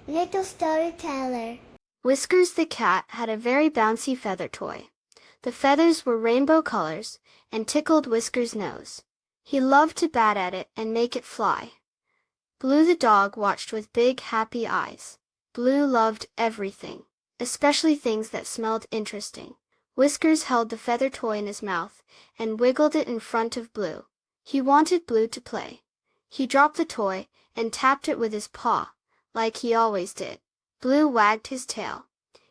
Little Storyteller. Whiskers the cat had a very bouncy feather toy. The feathers were rainbow colors and tickled Whiskers' nose. He loved to bat at it and make it fly. Blue the dog watched with big happy eyes. Blue loved everything, especially things that smelled interesting. Whiskers held the feather toy in his mouth and wiggled it in front of Blue. He wanted Blue to play. He dropped the toy and tapped it with his paw, like he always did. Blue wagged his tail.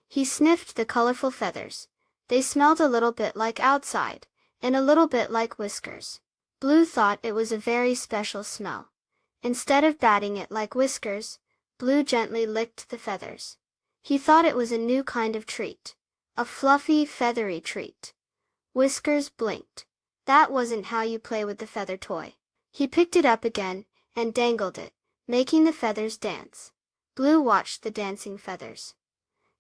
He sniffed the colorful feathers. They smelled a little bit like outside, and a little bit like Whiskers. Blue thought it was a very special smell. Instead of batting it like Whiskers, Blue gently licked the feathers. He thought it was a new kind of treat. A fluffy, feathery treat. Whiskers blinked. That wasn't how you play with the feather toy. He picked it up again and dangled it, making the feathers dance. Blue watched the dancing feathers.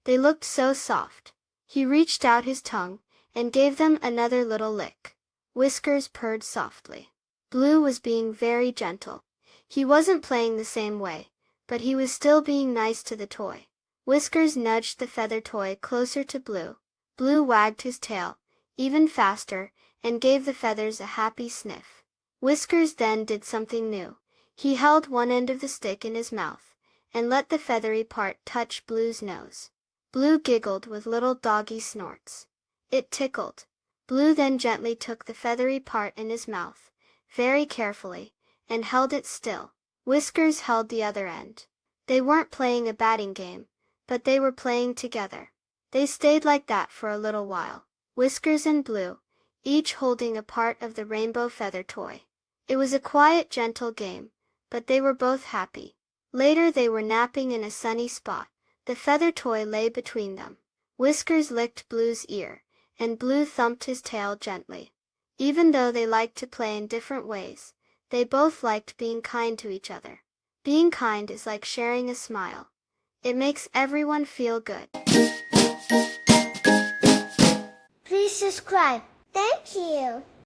They looked so soft. He reached out his tongue and gave them another little lick. Whiskers purred softly. Blue was being very gentle. He wasn't playing the same way, but he was still being nice to the toy. Whiskers nudged the feather toy closer to Blue. Blue wagged his tail, even faster, and gave the feathers a happy sniff. Whiskers then did something new. He held one end of the stick in his mouth, and let the feathery part touch Blue's nose. Blue giggled with little doggy snorts. It tickled. Blue then gently took the feathery part in his mouth, very carefully, and held it still. Whiskers held the other end. They weren't playing a batting game, but they were playing together. They stayed like that for a little while, Whiskers and Blue, each holding a part of the rainbow feather toy. It was a quiet, gentle game, but they were both happy. Later they were napping in a sunny spot. The feather toy lay between them. Whiskers licked Blue's ear, and Blue thumped his tail gently. Even though they liked to play in different ways, they both liked being kind to each other. Being kind is like sharing a smile. It makes everyone feel good. Please subscribe. Thank you.